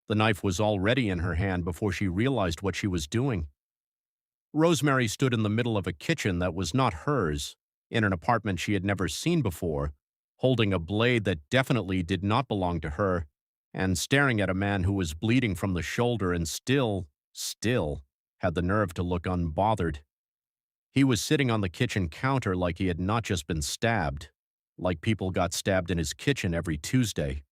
The knife was already in her hand before she realized what she was doing. Rosemary stood in the middle of a kitchen that was not hers, in an apartment she had never seen before, holding a blade that definitely did not belong to her, and staring at a man who was bleeding from the shoulder and still, had the nerve to look unbothered. He was sitting on the kitchen counter like he had not just been stabbed, like people got stabbed in his kitchen every Tuesday.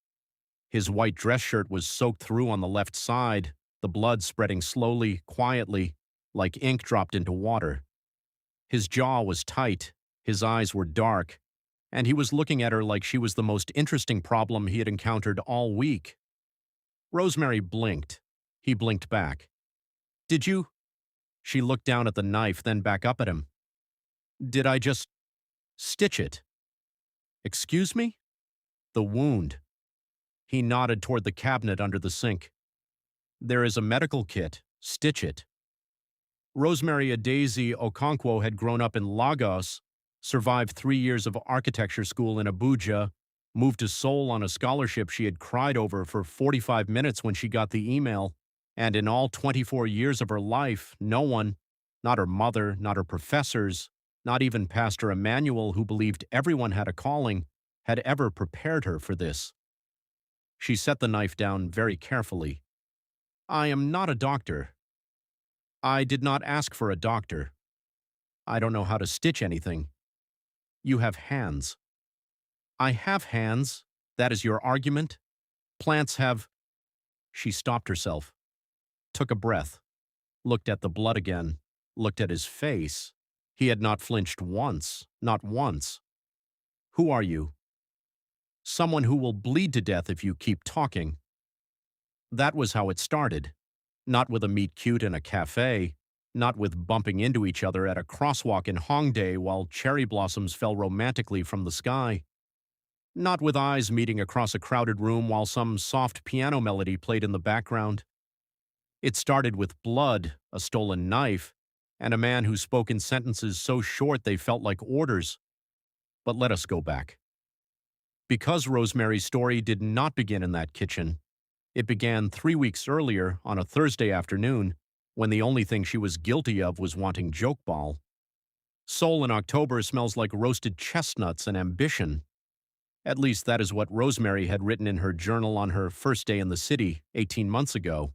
His white dress shirt was soaked through on the left side, the blood spreading slowly, quietly, like ink dropped into water. His jaw was tight, his eyes were dark, and he was looking at her like she was the most interesting problem he had encountered all week. Rosemary blinked. He blinked back. "Did you?" She looked down at the knife, then back up at him. "Did I just stitch it?" "Excuse me?" "The wound." He nodded toward the cabinet under the sink. "There is a medical kit. Stitch it." Rosemary Adaeze Okonkwo had grown up in Lagos, survived 3 years of architecture school in Abuja, moved to Seoul on a scholarship she had cried over for 45 minutes when she got the email, and in all 24 years of her life, no one, not her mother, not her professors, not even Pastor Emmanuel, who believed everyone had a calling, had ever prepared her for this. She set the knife down very carefully. "I am not a doctor. I did not ask for a doctor. I don't know how to stitch anything. You have hands." "I have hands. That is your argument? Plants have—" She stopped herself, took a breath, looked at the blood again, looked at his face. He had not flinched once, not once. "Who are you?" "Someone who will bleed to death if you keep talking." That was how it started. Not with a meet cute in a cafe, not with bumping into each other at a crosswalk in Hongdae while cherry blossoms fell romantically from the sky. Not with eyes meeting across a crowded room while some soft piano melody played in the background. It started with blood, a stolen knife, and a man who spoke in sentences so short they felt like orders. But let us go back. Because Rosemary's story did not begin in that kitchen, it began 3 weeks earlier on a Thursday afternoon when the only thing she was guilty of was wanting Jokbal. Seoul in October smells like roasted chestnuts and ambition. At least that is what Rosemary had written in her journal on her first day in the city 18 months ago.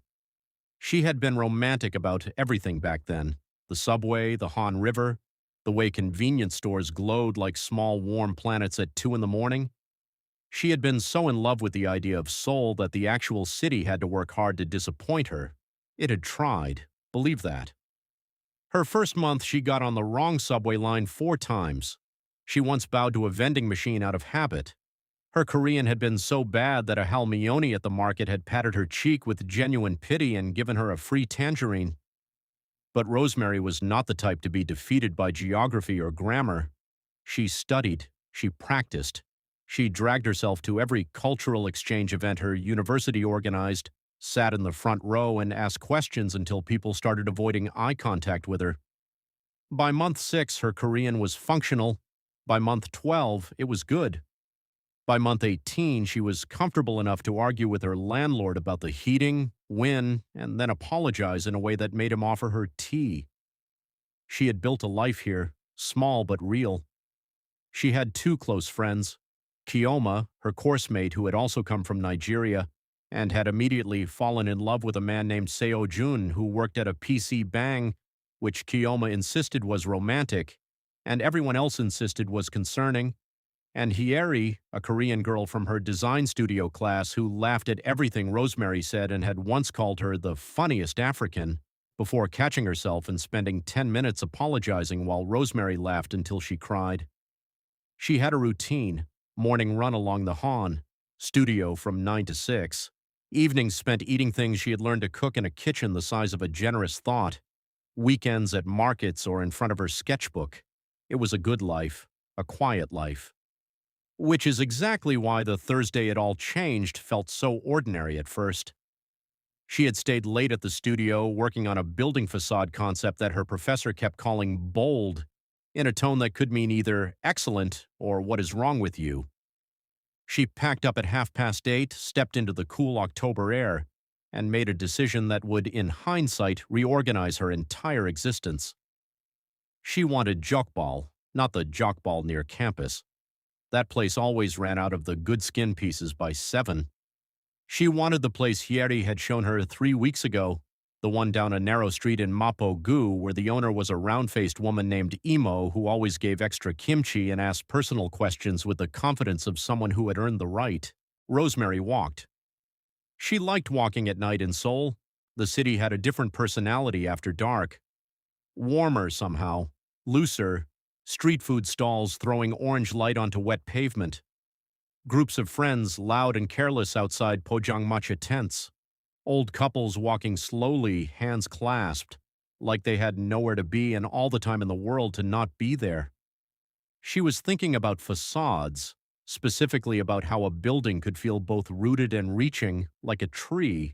She had been romantic about everything back then: the subway, the Han River, the way convenience stores glowed like small warm planets at 2 in the morning. She had been so in love with the idea of Seoul that the actual city had to work hard to disappoint her. It had tried. Believe that. Her first month, she got on the wrong subway line 4 times. She once bowed to a vending machine out of habit. Her Korean had been so bad that a halmioni at the market had patted her cheek with genuine pity and given her a free tangerine. But Rosemary was not the type to be defeated by geography or grammar. She studied. She practiced. She dragged herself to every cultural exchange event her university organized, sat in the front row, and asked questions until people started avoiding eye contact with her. By month 6, her Korean was functional. By month 12, it was good. By month 18, she was comfortable enough to argue with her landlord about the heating, win, and then apologize in a way that made him offer her tea. She had built a life here, small but real. She had 2 close friends: Kioma, her course mate who had also come from Nigeria, and had immediately fallen in love with a man named Seo Jun who worked at a PC bang, which Kioma insisted was romantic, and everyone else insisted was concerning, and Hyeri, a Korean girl from her design studio class who laughed at everything Rosemary said and had once called her the funniest African, before catching herself and spending 10 minutes apologizing while Rosemary laughed until she cried. She had a routine: morning run along the Han, studio from 9 to 6, evenings spent eating things she had learned to cook in a kitchen the size of a generous thought, weekends at markets or in front of her sketchbook. It was a good life, a quiet life. Which is exactly why the Thursday it all changed felt so ordinary at first. She had stayed late at the studio working on a building facade concept that her professor kept calling bold, in a tone that could mean either excellent or what is wrong with you. She packed up at 8:30, stepped into the cool October air, and made a decision that would, in hindsight, reorganize her entire existence. She wanted Jokbal, not the Jokbal near campus. That place always ran out of the good skin pieces by 7. She wanted the place Hyeri had shown her 3 weeks ago, the one down a narrow street in Mapo-gu where the owner was a round-faced woman named Imo who always gave extra kimchi and asked personal questions with the confidence of someone who had earned the right. Rosemary walked. She liked walking at night in Seoul. The city had a different personality after dark. Warmer somehow, looser, street food stalls throwing orange light onto wet pavement. Groups of friends loud and careless outside pojangmacha tents. Old couples walking slowly, hands clasped, like they had nowhere to be and all the time in the world to not be there. She was thinking about facades, specifically about how a building could feel both rooted and reaching, like a tree,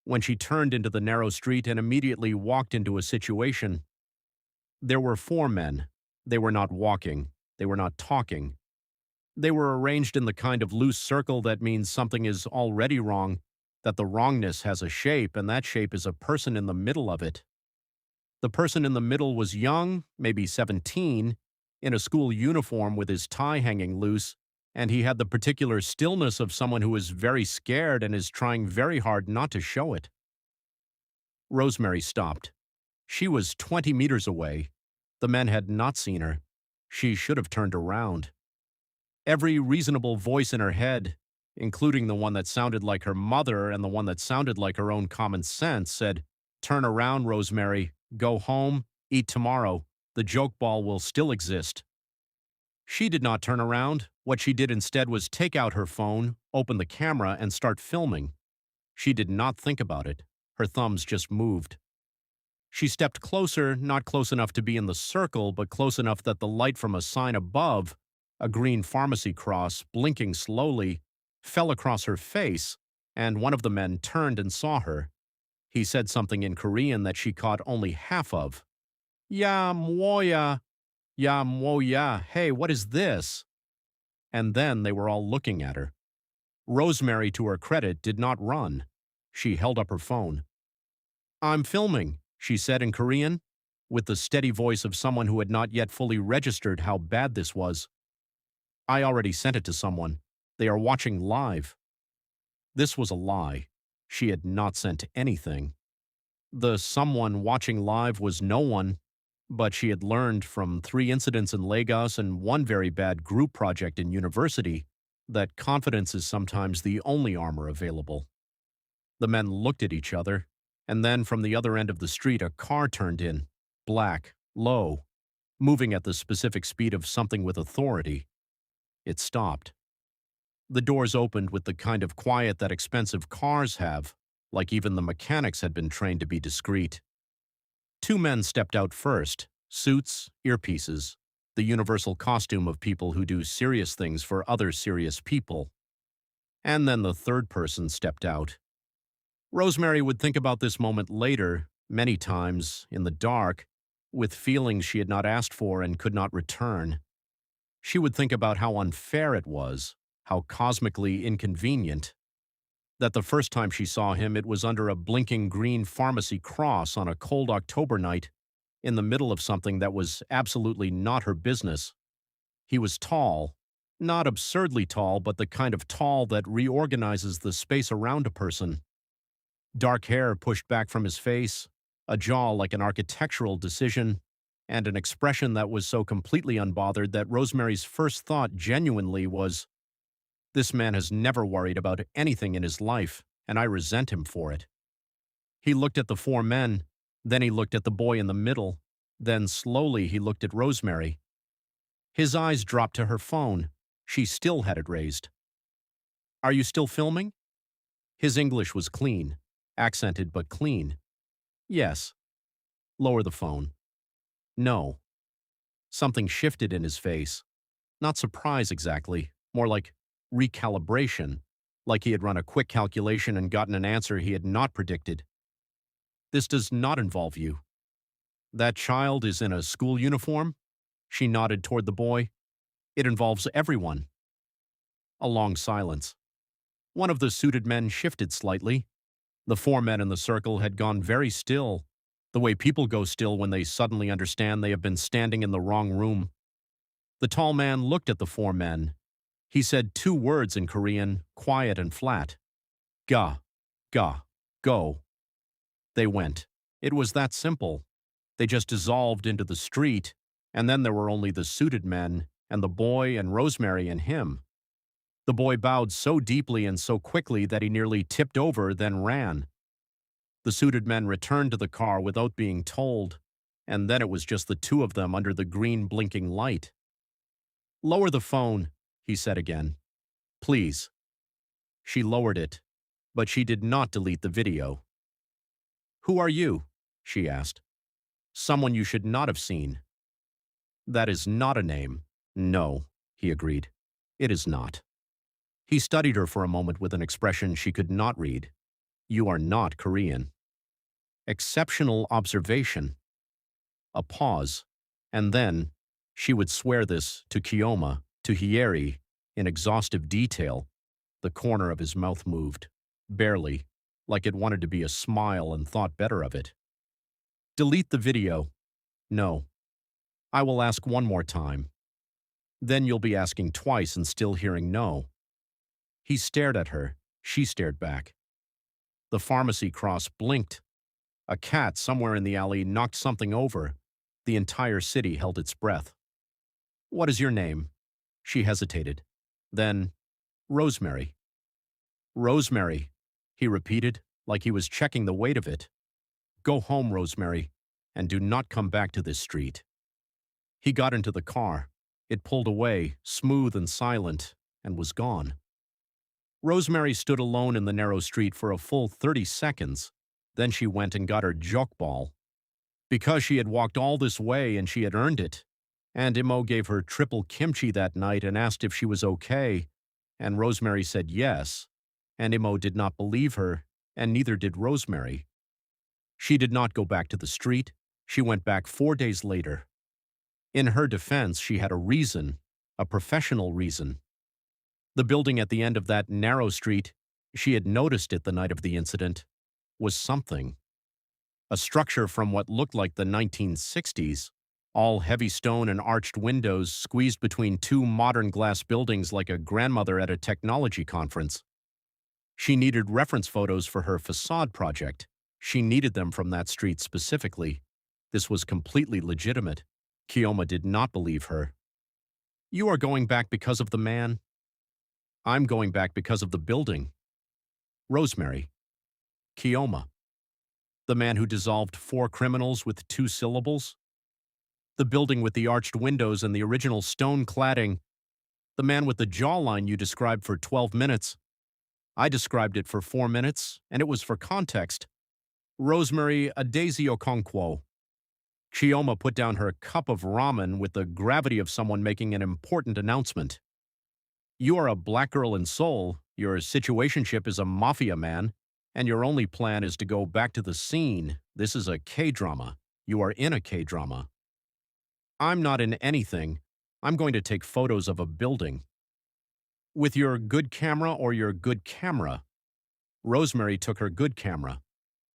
when she turned into the narrow street and immediately walked into a situation. There were 4 men. They were not walking. They were not talking. They were arranged in the kind of loose circle that means something is already wrong, that the wrongness has a shape, and that shape is a person in the middle of it. The person in the middle was young, maybe 17, in a school uniform with his tie hanging loose, and he had the particular stillness of someone who is very scared and is trying very hard not to show it. Rosemary stopped. She was 20 meters away. The men had not seen her. She should have turned around. Every reasonable voice in her head, including the one that sounded like her mother and the one that sounded like her own common sense, said, "Turn around, Rosemary. Go home. Eat tomorrow. The Jokbal will still exist." She did not turn around. What she did instead was take out her phone, open the camera, and start filming. She did not think about it. Her thumbs just moved. She stepped closer, not close enough to be in the circle, but close enough that the light from a sign above, a green pharmacy cross, blinking slowly, fell across her face, and one of the men turned and saw her. He said something in Korean that she caught only half of. "Ya moya, ya moya, hey, what is this?" And then they were all looking at her. Rosemary, to her credit, did not run. She held up her phone. "I'm filming," she said in Korean, with the steady voice of someone who had not yet fully registered how bad this was. "I already sent it to someone. They are watching live." This was a lie. She had not sent anything. The someone watching live was no one, but she had learned from 3 incidents in Lagos and 1 very bad group project in university that confidence is sometimes the only armor available. The men looked at each other, and then from the other end of the street a car turned in, black, low, moving at the specific speed of something with authority. It stopped. The doors opened with the kind of quiet that expensive cars have, like even the mechanics had been trained to be discreet. 2 men stepped out first, suits, earpieces, the universal costume of people who do serious things for other serious people. And then the 3rd person stepped out. Rosemary would think about this moment later, many times, in the dark, with feelings she had not asked for and could not return. She would think about how unfair it was, how cosmically inconvenient. That the first time she saw him it was under a blinking green pharmacy cross on a cold October night, in the middle of something that was absolutely not her business. He was tall, not absurdly tall, but the kind of tall that reorganizes the space around a person. Dark hair pushed back from his face, a jaw like an architectural decision, and an expression that was so completely unbothered that Rosemary's first thought genuinely was, "This man has never worried about anything in his life, and I resent him for it." He looked at the 4 men, then he looked at the boy in the middle, then slowly he looked at Rosemary. His eyes dropped to her phone. She still had it raised. "Are you still filming?" His English was clean, accented but clean. "Yes." "Lower the phone." "No." Something shifted in his face. Not surprise exactly, more like recalibration, like he had run a quick calculation and gotten an answer he had not predicted. "This does not involve you." "That child is in a school uniform?" She nodded toward the boy. "It involves everyone." A long silence. One of the suited men shifted slightly. The four men in the circle had gone very still, the way people go still when they suddenly understand they have been standing in the wrong room. The tall man looked at the four men. He said two words in Korean, quiet and flat. Ga, ga, go. They went. It was that simple. They just dissolved into the street, and then there were only the suited men, and the boy and Rosemary and him. The boy bowed so deeply and so quickly that he nearly tipped over, then ran. The suited men returned to the car without being told, and then it was just the two of them under the green blinking light. "Lower the phone," he said again. "Please." She lowered it, but she did not delete the video. "Who are you?" she asked. "Someone you should not have seen." "That is not a name." "No," he agreed. "It is not." He studied her for a moment with an expression she could not read. "You are not Korean." Exceptional observation. A pause, and then she would swear this to Kioma, to Hieri, in exhaustive detail. The corner of his mouth moved, barely, like it wanted to be a smile and thought better of it. "Delete the video." "No. I will ask one more time. Then you'll be asking twice and still hearing no." He stared at her. She stared back. The pharmacy cross blinked. A cat somewhere in the alley knocked something over. The entire city held its breath. "What is your name?" She hesitated. Then, "Rosemary." "Rosemary," he repeated, like he was checking the weight of it. "Go home, Rosemary, and do not come back to this street." He got into the car. It pulled away, smooth and silent, and was gone. Rosemary stood alone in the narrow street for a full 30 seconds. Then she went and got her Jokbal. Because she had walked all this way and she had earned it. And Imo gave her triple kimchi that night and asked if she was okay. And Rosemary said yes. And Imo did not believe her, and neither did Rosemary. She did not go back to the street. She went back 4 days later. In her defense, she had a reason, a professional reason. The building at the end of that narrow street, she had noticed it the night of the incident, was something. A structure from what looked like the 1960s, all heavy stone and arched windows squeezed between two modern glass buildings like a grandmother at a technology conference. She needed reference photos for her facade project. She needed them from that street specifically. This was completely legitimate. Kioma did not believe her. "You are going back because of the man?" "I'm going back because of the building." "Rosemary." "Kioma." "The man who dissolved 4 criminals with 2 syllables?" "The building with the arched windows and the original stone cladding." "The man with the jawline you described for 12 minutes. I described it for 4 minutes, and it was for context. Rosemary Adaeze Okonkwo." Kioma put down her cup of ramen with the gravity of someone making an important announcement. "You are a black girl in Seoul, your situationship is a mafia man, and your only plan is to go back to the scene. This is a K-drama. You are in a K-drama." "I'm not in anything. I'm going to take photos of a building." "With your good camera or your good camera?" Rosemary took her good camera.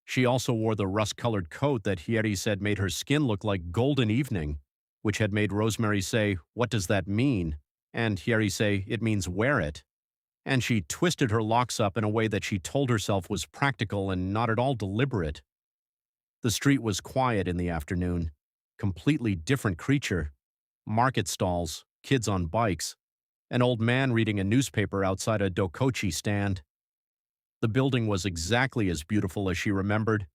She also wore the rust-colored coat that Hieri said made her skin look like golden evening, which had made Rosemary say, "What does that mean?" And Hieri say, "It means wear it." And she twisted her locks up in a way that she told herself was practical and not at all deliberate. The street was quiet in the afternoon. Completely different creature. Market stalls, kids on bikes, an old man reading a newspaper outside a dokochi stand. The building was exactly as beautiful as she remembered,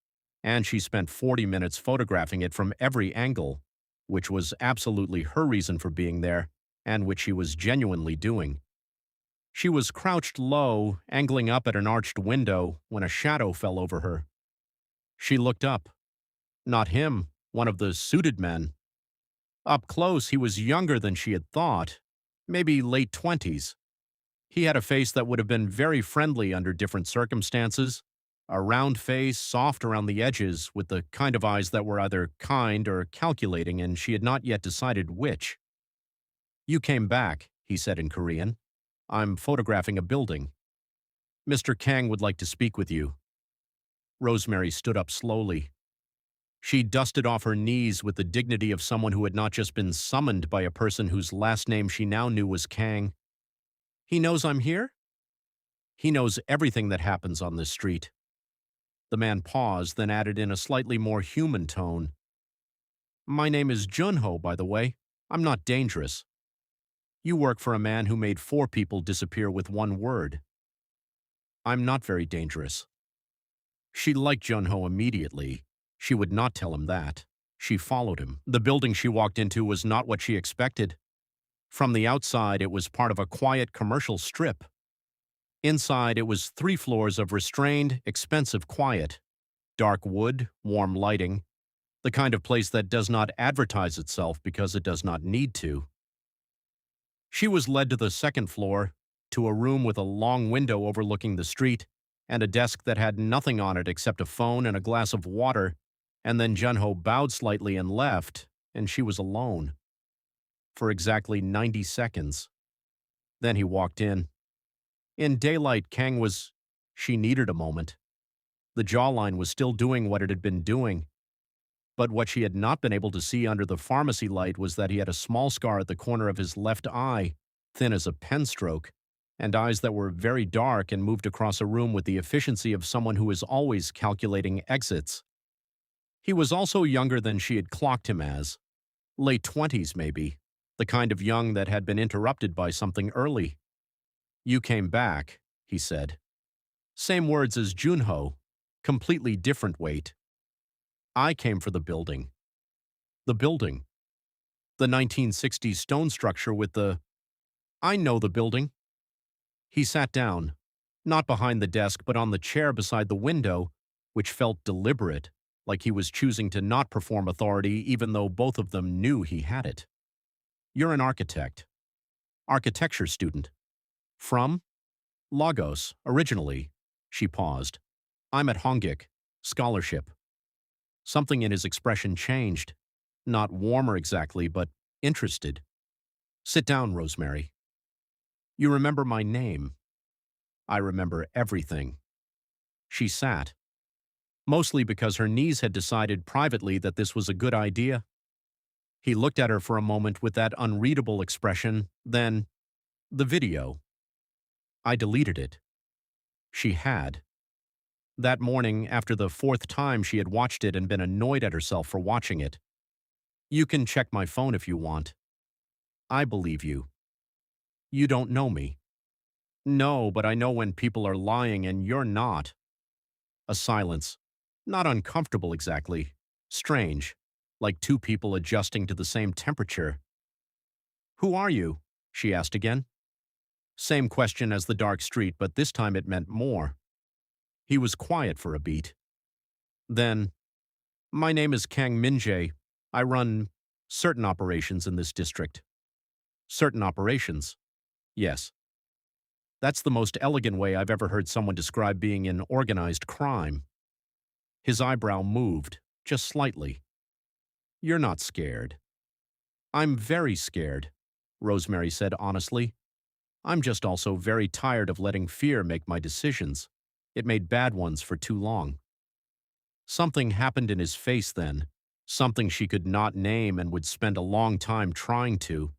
and she spent 40 minutes photographing it from every angle, which was absolutely her reason for being there, and which she was genuinely doing. She was crouched low, angling up at an arched window, when a shadow fell over her. She looked up. Not him, one of the suited men. Up close, he was younger than she had thought, maybe late 20s. He had a face that would have been very friendly under different circumstances, a round face, soft around the edges, with the kind of eyes that were either kind or calculating, and she had not yet decided which. "You came back," he said in Korean. "I'm photographing a building. Mr. Kang would like to speak with you." Rosemary stood up slowly. She dusted off her knees with the dignity of someone who had not just been summoned by a person whose last name she now knew was Kang. He knows I'm here? He knows everything that happens on this street. The man paused, then added in a slightly more human tone. My name is Junho, by the way. I'm not dangerous. You work for a man who made 4 people disappear with 1 word. I'm not very dangerous. She liked Junho immediately. She would not tell him that. She followed him. The building she walked into was not what she expected. From the outside, it was part of a quiet commercial strip. Inside, it was 3 floors of restrained, expensive quiet. Dark wood, warm lighting, the kind of place that does not advertise itself because it does not need to. She was led to the 2nd floor, to a room with a long window overlooking the street, and a desk that had nothing on it except a phone and a glass of water, and then Junho bowed slightly and left, and she was alone. For exactly 90 seconds. Then he walked in. In daylight, Kang was... She needed a moment. The jawline was still doing what it had been doing. But what she had not been able to see under the pharmacy light was that he had a small scar at the corner of his left eye, thin as a pen stroke, and eyes that were very dark and moved across a room with the efficiency of someone who is always calculating exits. He was also younger than she had clocked him as. Late 20s, maybe. The kind of young that had been interrupted by something early. You came back, he said. Same words as Junho, completely different weight. I came for the building. The building. The 1960s stone structure with the... I know the building. He sat down, not behind the desk but on the chair beside the window, which felt deliberate, like he was choosing to not perform authority even though both of them knew he had it. You're an architect. Architecture student. From? Lagos, originally. She paused. I'm at Hongik. Scholarship. Something in his expression changed. Not warmer exactly, but interested. Sit down, Rosemary. You remember my name. I remember everything. She sat. Mostly because her knees had decided privately that this was a good idea. He looked at her for a moment with that unreadable expression, then, the video. I deleted it. She had. That morning, after the 4th time she had watched it and been annoyed at herself for watching it. You can check my phone if you want. I believe you. You don't know me. No, but I know when people are lying and you're not. A silence. Not uncomfortable exactly. Strange. Like 2 people adjusting to the same temperature. Who are you? She asked again. Same question as the dark street, but this time it meant more. He was quiet for a beat. Then, my name is Kang Minjae. I run certain operations in this district. Certain operations? Yes. That's the most elegant way I've ever heard someone describe being in organized crime. His eyebrow moved, just slightly. You're not scared. I'm very scared, Rosemary said honestly. I'm just also very tired of letting fear make my decisions. It made bad ones for too long. Something happened in his face then, something she could not name and would spend a long time trying to.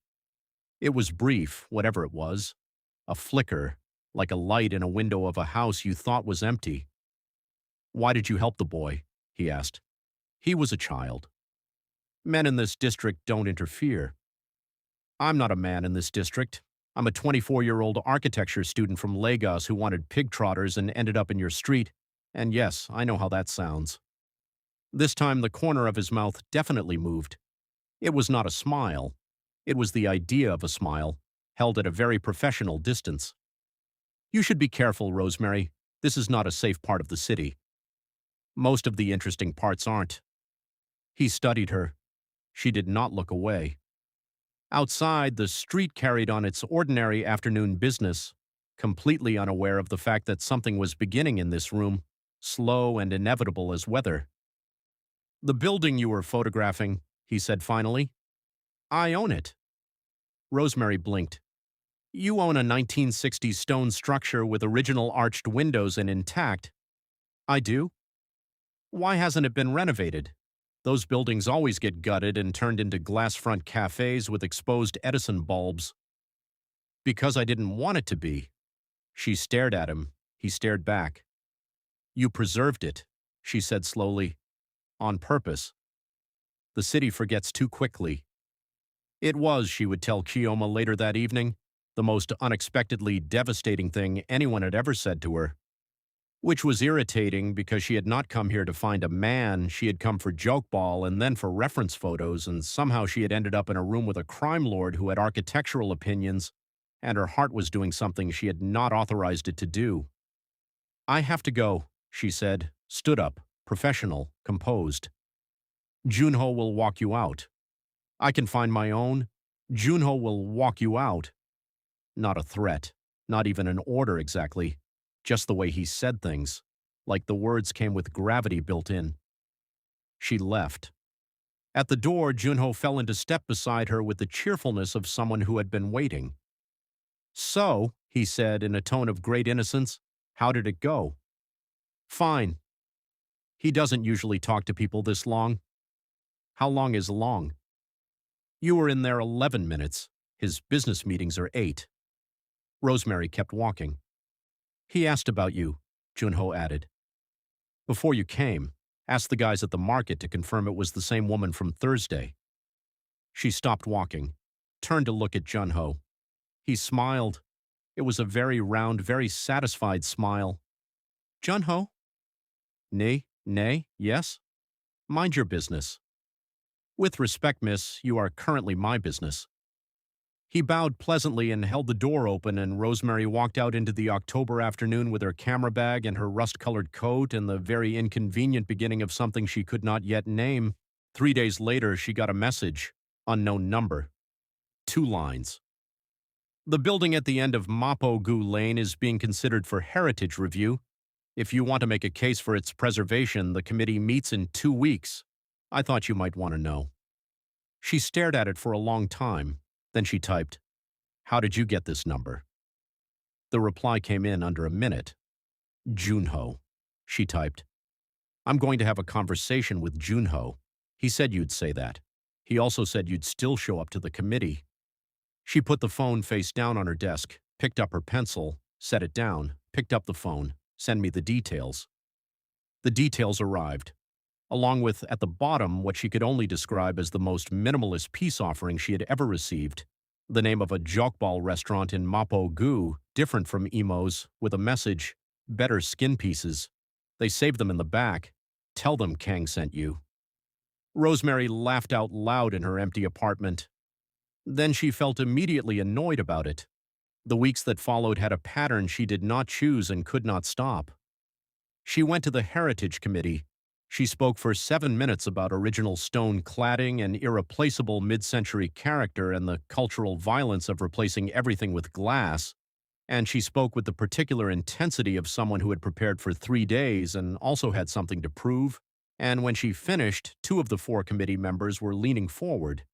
It was brief, whatever it was. A flicker, like a light in a window of a house you thought was empty. Why did you help the boy? He asked. He was a child. Men in this district don't interfere. I'm not a man in this district. I'm a 24-year-old architecture student from Lagos who wanted pig trotters and ended up in your street. And yes, I know how that sounds. This time the corner of his mouth definitely moved. It was not a smile. It was the idea of a smile, held at a very professional distance. You should be careful, Rosemary. This is not a safe part of the city. Most of the interesting parts aren't. He studied her. She did not look away. Outside, the street carried on its ordinary afternoon business, completely unaware of the fact that something was beginning in this room, slow and inevitable as weather. The building you were photographing, he said finally. I own it. Rosemary blinked. You own a 1960s stone structure with original arched windows and intact. I do? Why hasn't it been renovated? Those buildings always get gutted and turned into glass-front cafes with exposed Edison bulbs. Because I didn't want it to be. She stared at him. He stared back. You preserved it, she said slowly. On purpose. The city forgets too quickly. It was, she would tell Kioma later that evening, the most unexpectedly devastating thing anyone had ever said to her. Which was irritating because she had not come here to find a man, she had come for Jokbal and then for reference photos, and somehow she had ended up in a room with a crime lord who had architectural opinions, and her heart was doing something she had not authorized it to do. I have to go, she said, stood up, professional, composed. Junho will walk you out. I can find my own. Junho will walk you out. Not a threat, not even an order exactly. Just the way he said things, like the words came with gravity built in. She left. At the door, Junho fell into step beside her with the cheerfulness of someone who had been waiting. So, he said in a tone of great innocence, how did it go? Fine. He doesn't usually talk to people this long. How long is long? You were in there 11 minutes. His business meetings are 8. Rosemary kept walking. He asked about you, Junho added. Before you came, asked the guys at the market to confirm it was the same woman from Thursday. She stopped walking, turned to look at Junho. He smiled. It was a very round, very satisfied smile. Junho? Nay, yes? Mind your business. With respect, miss, you are currently my business. He bowed pleasantly and held the door open, and Rosemary walked out into the October afternoon with her camera bag and her rust-colored coat and the very inconvenient beginning of something she could not yet name. 3 days later, she got a message, unknown number. 2 lines. The building at the end of Mapo-gu Lane is being considered for heritage review. If you want to make a case for its preservation, the committee meets in 2 weeks. I thought you might want to know. She stared at it for a long time. Then she typed, How did you get this number? The reply came in under a minute. Junho, she typed. I'm going to have a conversation with Junho. He said you'd say that. He also said you'd still show up to the committee. She put the phone face down on her desk, picked up her pencil, set it down, picked up the phone, send me the details. The details arrived, along with, at the bottom, what she could only describe as the most minimalist peace offering she had ever received, the name of a Jokbal restaurant in Mapo-gu, different from Imo's, with a message, better skin pieces. They saved them in the back. Tell them Kang sent you. Rosemary laughed out loud in her empty apartment. Then she felt immediately annoyed about it. The weeks that followed had a pattern she did not choose and could not stop. She went to the Heritage Committee. She spoke for 7 minutes about original stone cladding and irreplaceable mid-century character and the cultural violence of replacing everything with glass, and she spoke with the particular intensity of someone who had prepared for 3 days and also had something to prove, and when she finished, 2 of the 4 committee members were leaning forward.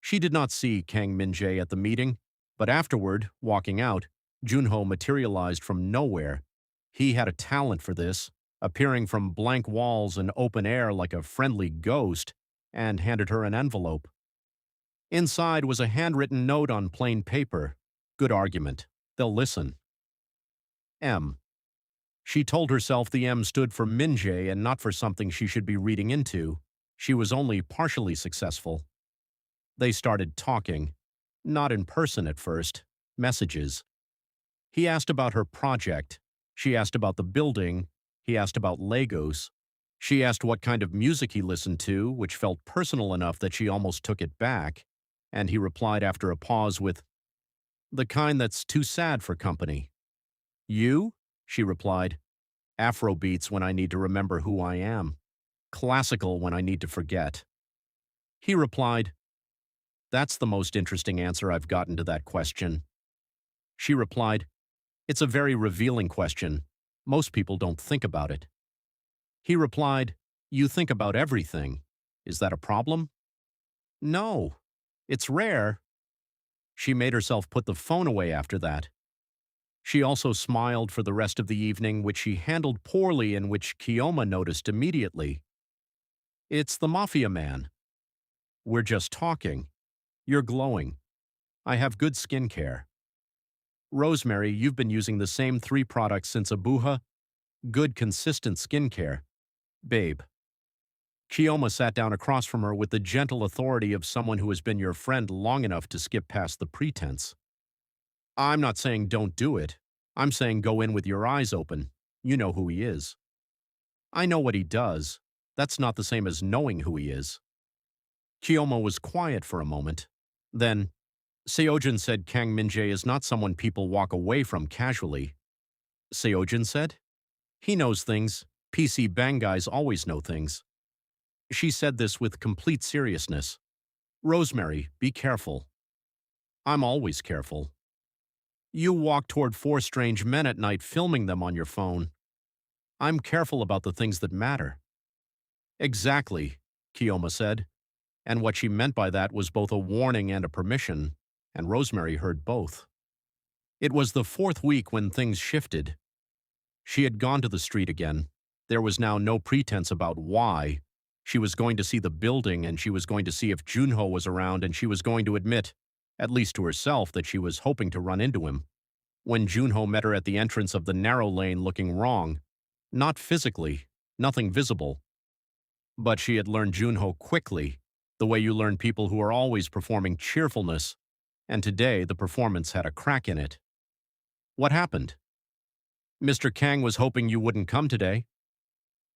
She did not see Kang Minjae at the meeting, but afterward, walking out, Junho materialized from nowhere. He had a talent for this, appearing from blank walls and open air like a friendly ghost, and handed her an envelope. Inside was a handwritten note on plain paper. Good argument. They'll listen. M. She told herself the M stood for Minjae and not for something she should be reading into. She was only partially successful. They started talking. Not in person at first. Messages. He asked about her project. She asked about the building. He asked about Legos. She asked what kind of music he listened to, which felt personal enough that she almost took it back, and he replied after a pause with, The kind that's too sad for company. You? She replied. Afrobeats when I need to remember who I am. Classical when I need to forget. He replied, That's the most interesting answer I've gotten to that question. She replied, It's a very revealing question. Most people don't think about it. He replied, You think about everything. Is that a problem? No. It's rare. She made herself put the phone away after that. She also smiled for the rest of the evening, which she handled poorly and which Kiyoma noticed immediately. It's the Mafia man. We're just talking. You're glowing. I have good skincare. Rosemary, you've been using the same 3 products since Abuja. Good, consistent skincare. Babe. Kiyoma sat down across from her with the gentle authority of someone who has been your friend long enough to skip past the pretense. I'm not saying don't do it. I'm saying go in with your eyes open. You know who he is. I know what he does. That's not the same as knowing who he is. Kiyoma was quiet for a moment. Then, Seojin said Kang Minjae is not someone people walk away from casually. Seojin said, he knows things. PC bang guys always know things. She said this with complete seriousness. Rosemary, be careful. I'm always careful. You walk toward 4 strange men at night filming them on your phone. I'm careful about the things that matter. Exactly, Kiyoma said, and what she meant by that was both a warning and a permission, and Rosemary heard both. It was the 4th week when things shifted. She had gone to the street again. There was now no pretense about why. She was going to see the building, and she was going to see if Junho was around, and she was going to admit, at least to herself, that she was hoping to run into him. When Junho met her at the entrance of the narrow lane looking wrong, not physically, nothing visible. But she had learned Junho quickly, the way you learn people who are always performing cheerfulness, and today the performance had a crack in it. What happened? Mr. Kang was hoping you wouldn't come today.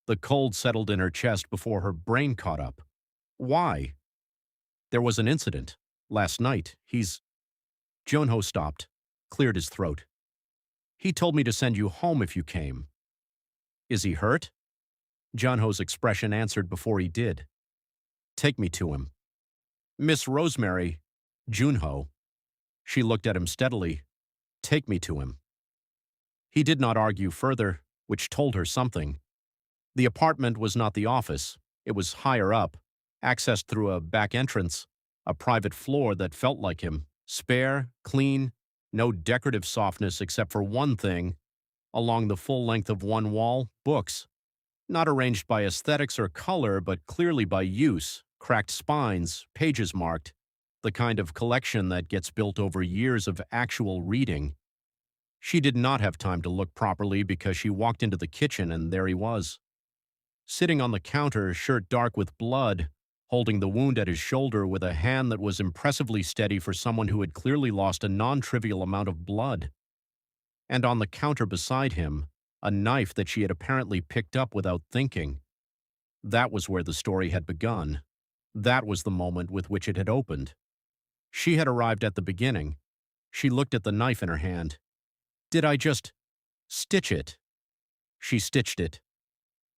The cold settled in her chest before her brain caught up. Why? There was an incident. Last night. Junho stopped, cleared his throat. He told me to send you home if you came. Is he hurt? Junho's expression answered before he did. Take me to him. Miss Rosemary, Junho. She looked at him steadily. Take me to him. He did not argue further, which told her something. The apartment was not the office. It was higher up, accessed through a back entrance, a private floor that felt like him, spare, clean, no decorative softness except for one thing, along the full length of one wall, books. Not arranged by aesthetics or color, but clearly by use, cracked spines, pages marked, the kind of collection that gets built over years of actual reading. She did not have time to look properly because she walked into the kitchen and there he was. Sitting on the counter, shirt dark with blood, holding the wound at his shoulder with a hand that was impressively steady for someone who had clearly lost a non-trivial amount of blood. And on the counter beside him, a knife that she had apparently picked up without thinking. That was where the story had begun. That was the moment with which it had opened. She had arrived at the beginning. She looked at the knife in her hand. Did I just stitch it? She stitched it.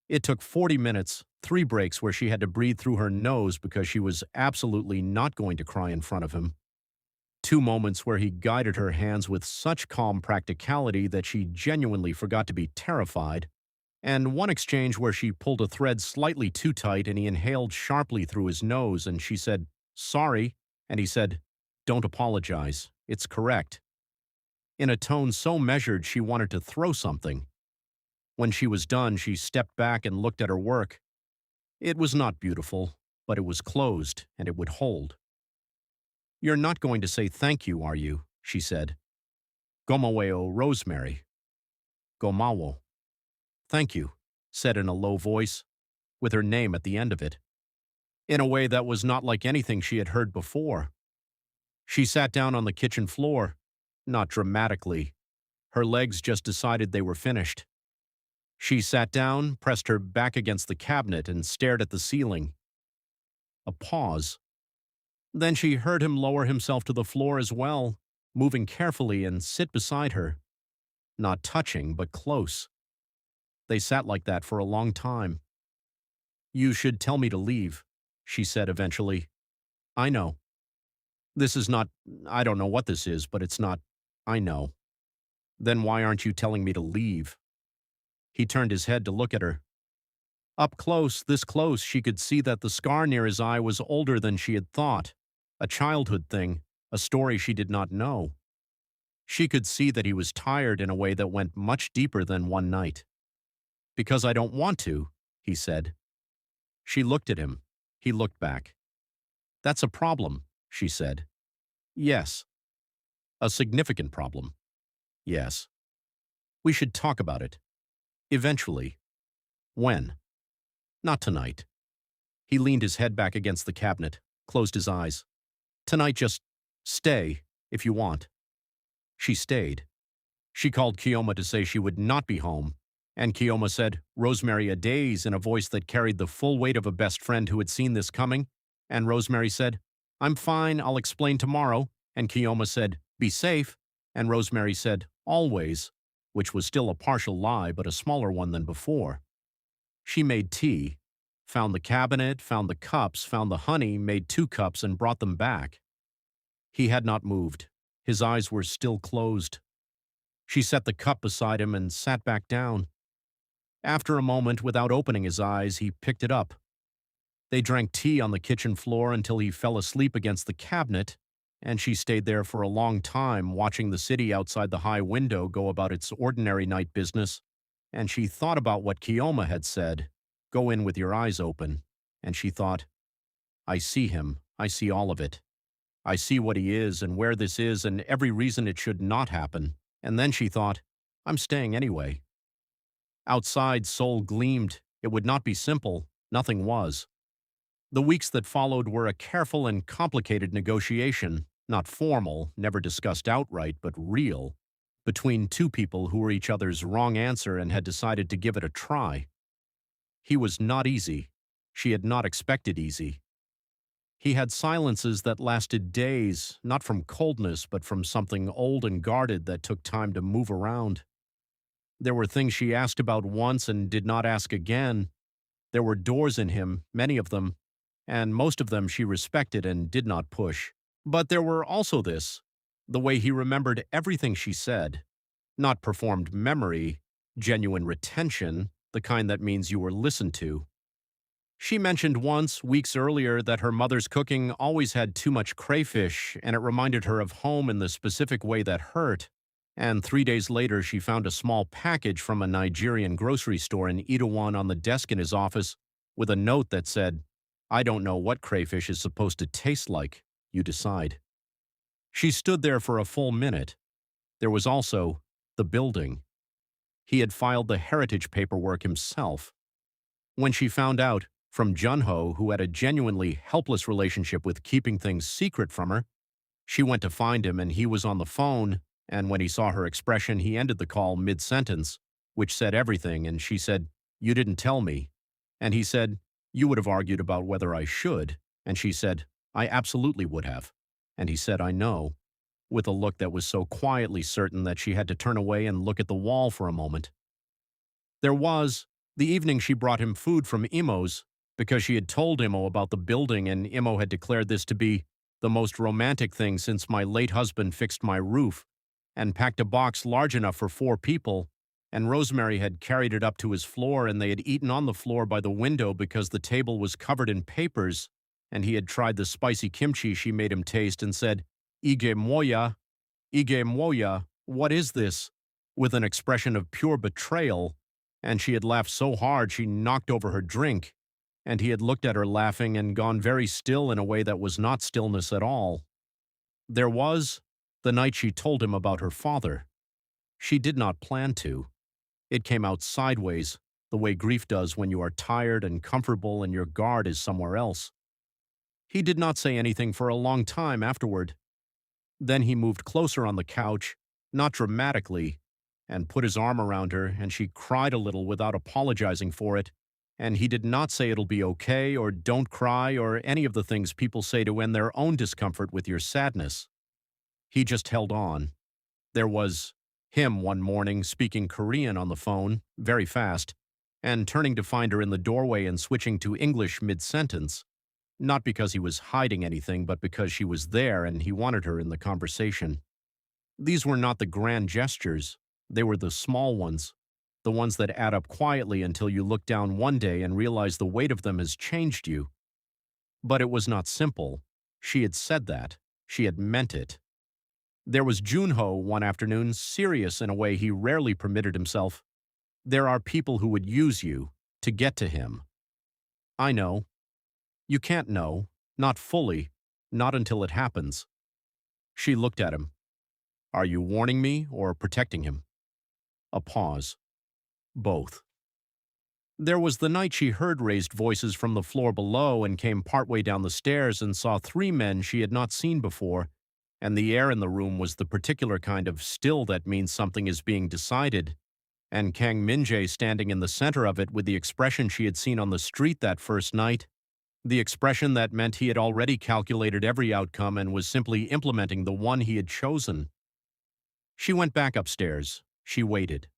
It took 40 minutes, 3 breaks where she had to breathe through her nose because she was absolutely not going to cry in front of him. 2 moments where he guided her hands with such calm practicality that she genuinely forgot to be terrified, and 1 exchange where she pulled a thread slightly too tight and he inhaled sharply through his nose and she said, sorry, and he said, don't apologize, it's correct. In a tone so measured she wanted to throw something. When she was done, she stepped back and looked at her work. It was not beautiful, but it was closed and it would hold. You're not going to say thank you, are you? She said. Gomaweo Rosemary. Gomawo. Thank you, said in a low voice, with her name at the end of it. In a way that was not like anything she had heard before. She sat down on the kitchen floor, not dramatically. Her legs just decided they were finished. She sat down, pressed her back against the cabinet, and stared at the ceiling. A pause. Then she heard him lower himself to the floor as well, moving carefully and sit beside her. Not touching, but close. They sat like that for a long time. You should tell me to leave, she said eventually. I know. This is not, I don't know what this is, but it's not, I know. Then why aren't you telling me to leave? He turned his head to look at her. Up close, this close, she could see that the scar near his eye was older than she had thought. A childhood thing, a story she did not know. She could see that he was tired in a way that went much deeper than one night. "Because I don't want to," he said. She looked at him. He looked back. "That's a problem," she said. "Yes." "A significant problem." "Yes." "We should talk about it. Eventually." "When?" "Not tonight." He leaned his head back against the cabinet, closed his eyes. "Tonight, just stay, if you want." She stayed. She called Kioma to say she would not be home, and Kioma said, "Rosemary Adaeze," in a voice that carried the full weight of a best friend who had seen this coming, and Rosemary said, "I'm fine, I'll explain tomorrow," and Kioma said, "Be safe," and Rosemary said, "Always," which was still a partial lie but a smaller one than before. She made tea, found the cabinet, found the cups, found the honey, made 2 cups and brought them back. He had not moved. His eyes were still closed. She set the cup beside him and sat back down. After a moment, without opening his eyes, he picked it up. They drank tea on the kitchen floor until he fell asleep against the cabinet, and she stayed there for a long time, watching the city outside the high window go about its ordinary night business, and she thought about what Kioma had said, "Go in with your eyes open," and she thought, "I see him, I see all of it. I see what he is and where this is and every reason it should not happen," and then she thought, "I'm staying anyway." Outside, Seoul gleamed. It would not be simple. Nothing was. The weeks that followed were a careful and complicated negotiation, not formal, never discussed outright, but real, between 2 people who were each other's wrong answer and had decided to give it a try. He was not easy. She had not expected easy. He had silences that lasted days, not from coldness, but from something old and guarded that took time to move around. There were things she asked about once and did not ask again. There were doors in him, many of them, and most of them she respected and did not push. But there were also the way he remembered everything she said. Not performed memory, genuine retention, the kind that means you were listened to. She mentioned once, weeks earlier, that her mother's cooking always had too much crayfish, and it reminded her of home in the specific way that hurt. And 3 days later, she found a small package from a Nigerian grocery store in Itaewon on the desk in his office with a note that said, "I don't know what crayfish is supposed to taste like. You decide." She stood there for a full minute. There was also the building. He had filed the heritage paperwork himself. When she found out, from Junho, who had a genuinely helpless relationship with keeping things secret from her, she went to find him and he was on the phone, and when he saw her expression, he ended the call mid-sentence, which said everything, and she said, "You didn't tell me." And he said, "You would have argued about whether I should." And she said, "I absolutely would have." And he said, "I know," with a look that was so quietly certain that she had to turn away and look at the wall for a moment. There was the evening she brought him food from Imo's, because she had told Imo about the building and Imo had declared this to be the most romantic thing since my late husband fixed my roof, and packed a box large enough for 4 people, and Rosemary had carried it up to his floor and they had eaten on the floor by the window because the table was covered in papers, and he had tried the spicy kimchi she made him taste and said, "Ige moya, what is this?" with an expression of pure betrayal, and she had laughed so hard she knocked over her drink, and he had looked at her laughing and gone very still in a way that was not stillness at all. There was the night she told him about her father. She did not plan to. It came out sideways, the way grief does when you are tired and comfortable and your guard is somewhere else. He did not say anything for a long time afterward. Then he moved closer on the couch, not dramatically, and put his arm around her, and she cried a little without apologizing for it, and he did not say it'll be okay or don't cry or any of the things people say to end their own discomfort with your sadness. He just held on. There was him one morning speaking Korean on the phone, very fast, and turning to find her in the doorway and switching to English mid-sentence, not because he was hiding anything, but because she was there and he wanted her in the conversation. These were not the grand gestures. They were the small ones, the ones that add up quietly until you look down one day and realize the weight of them has changed you. But it was not simple. She had said that. She had meant it. There was Junho one afternoon, serious in a way he rarely permitted himself. There are people who would use you to get to him. I know. You can't know. Not fully. Not until it happens. She looked at him. Are you warning me or protecting him? A pause. Both. There was the night she heard raised voices from the floor below and came partway down the stairs and saw three men she had not seen before, and the air in the room was the particular kind of still that means something is being decided, and Kang Minjae standing in the center of it with the expression she had seen on the street that first night, the expression that meant he had already calculated every outcome and was simply implementing the one he had chosen. She went back upstairs. She waited.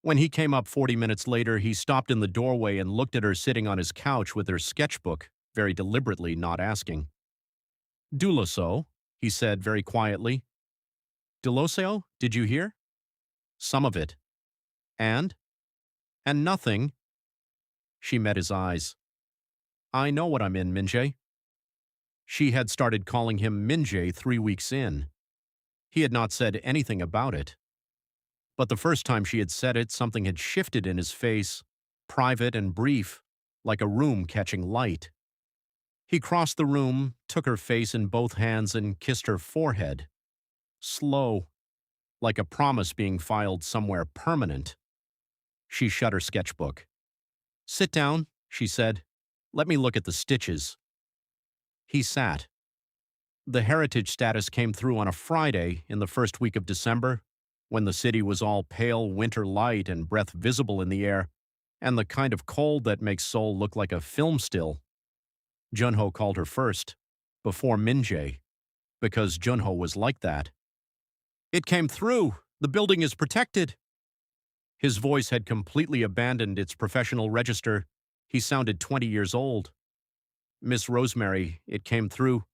When he came up 40 minutes later, he stopped in the doorway and looked at her sitting on his couch with her sketchbook, very deliberately not asking. Duloso, he said very quietly. Duloseo, did you hear? Some of it. And? And nothing. She met his eyes. I know what I'm in, Minjae. She had started calling him Minjae 3 weeks in. He had not said anything about it. But the first time she had said it, something had shifted in his face, private and brief, like a room catching light. He crossed the room, took her face in both hands and kissed her forehead. Slow, like a promise being filed somewhere permanent. She shut her sketchbook. Sit down, she said. Let me look at the stitches. He sat. The heritage status came through on a Friday in the first week of December, when the city was all pale winter light and breath visible in the air, and the kind of cold that makes Seoul look like a film still. Junho called her first, before Minjae, because Junho was like that. It came through. The building is protected. His voice had completely abandoned its professional register. He sounded 20 years old. Miss Rosemary, it came through.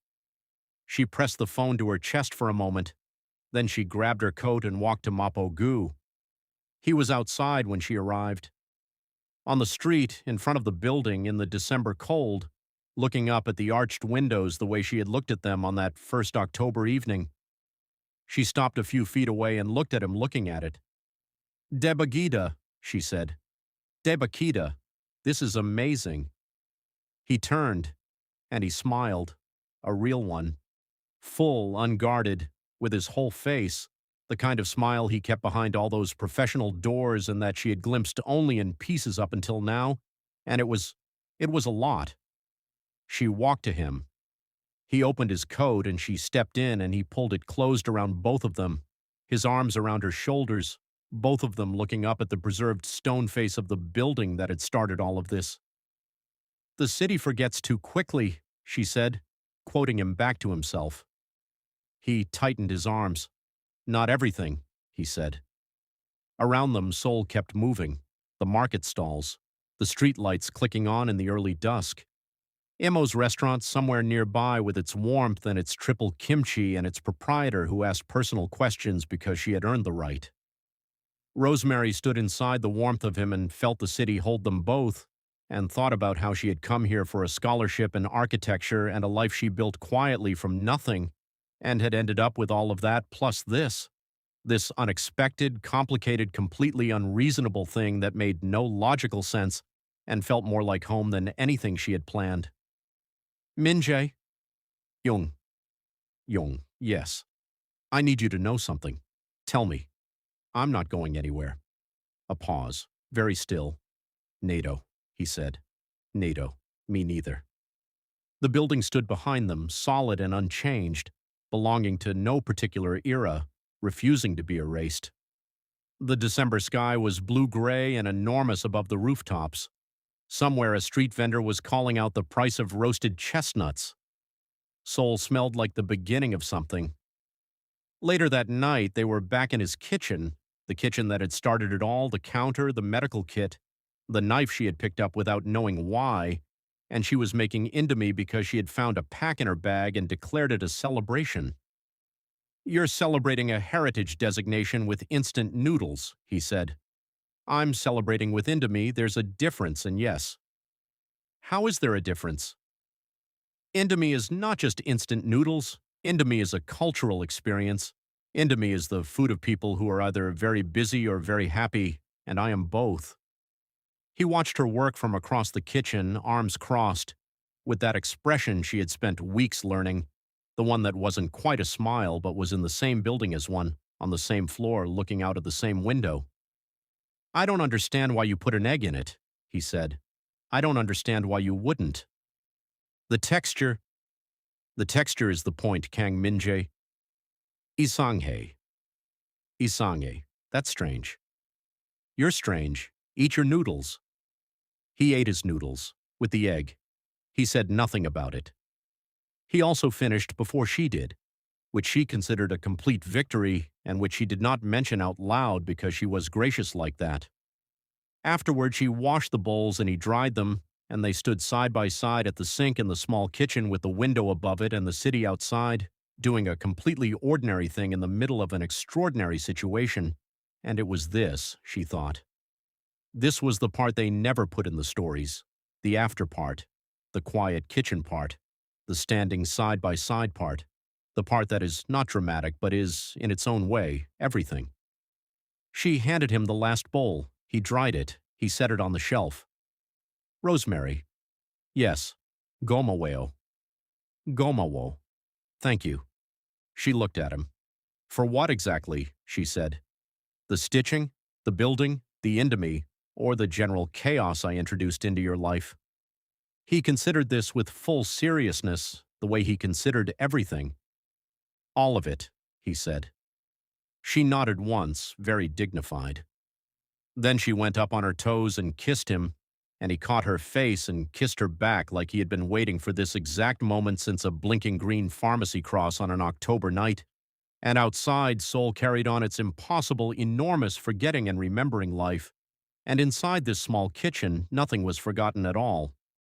She pressed the phone to her chest for a moment. Then she grabbed her coat and walked to Mapo-gu. He was outside when she arrived. On the street, in front of the building, in the December cold, looking up at the arched windows the way she had looked at them on that first October evening. She stopped a few feet away and looked at him looking at it. Debagida, she said. Debakida, this is amazing. He turned, and he smiled, a real one. Full, unguarded, with his whole face, the kind of smile he kept behind all those professional doors and that she had glimpsed only in pieces up until now, and it was a lot. She walked to him. He opened his coat and she stepped in and he pulled it closed around both of them, his arms around her shoulders, both of them looking up at the preserved stone face of the building that had started all of this. The city forgets too quickly, she said, quoting him back to himself. He tightened his arms. Not everything, he said. Around them, Seoul kept moving. The market stalls, the street lights clicking on in the early dusk. Imo's restaurant somewhere nearby with its warmth and its triple kimchi and its proprietor who asked personal questions because she had earned the right. Rosemary stood inside the warmth of him and felt the city hold them both, and thought about how she had come here for a scholarship in architecture and a life she built quietly from nothing, and had ended up with all of that plus this unexpected, complicated, completely unreasonable thing that made no logical sense and felt more like home than anything she had planned. Minjae? Young, yes. I need you to know something. Tell me. I'm not going anywhere. A pause, very still. NATO, he said. NATO, me neither. The building stood behind them, solid and unchanged, belonging to no particular era, refusing to be erased. The December sky was blue-gray and enormous above the rooftops. Somewhere a street vendor was calling out the price of roasted chestnuts. Seoul smelled like the beginning of something. Later that night, they were back in his kitchen, the kitchen that had started it all, the counter, the medical kit, the knife she had picked up without knowing why, and she was making indomie because she had found a pack in her bag and declared it a celebration. You're celebrating a heritage designation with instant noodles, he said. I'm celebrating with indomie. There's a difference, and yes. How is there a difference? Indomie is not just instant noodles. Indomie is a cultural experience. Indomie is the food of people who are either very busy or very happy, and I am both. He watched her work from across the kitchen, arms crossed, with that expression she had spent weeks learning, the one that wasn't quite a smile but was in the same building as one, on the same floor, looking out of the same window. I don't understand why you put an egg in it, he said. I don't understand why you wouldn't. The texture. The texture is the point, Kang Minjae. Isanghae. Isanghae. That's strange. You're strange. Eat your noodles. He ate his noodles, with the egg. He said nothing about it. He also finished before she did, which she considered a complete victory and which she did not mention out loud because she was gracious like that. Afterward, she washed the bowls and he dried them, and they stood side by side at the sink in the small kitchen with the window above it and the city outside, doing a completely ordinary thing in the middle of an extraordinary situation. And it was this, she thought. This was the part they never put in the stories, the after part, the quiet kitchen part, the standing side-by-side part, the part that is not dramatic but is, in its own way, everything. She handed him the last bowl. He dried it. He set it on the shelf. Rosemary. Yes. Gomaweo. Gomawo. Thank you. She looked at him. For what exactly? She said. The stitching, the building, the Indomie, or the general chaos I introduced into your life? He considered this with full seriousness, the way he considered everything. All of it, he said. She nodded once, very dignified. Then she went up on her toes and kissed him, and he caught her face and kissed her back like he had been waiting for this exact moment since a blinking green pharmacy cross on an October night. And outside, Seoul carried on its impossible, enormous forgetting and remembering life. And inside this small kitchen, nothing was forgotten at all.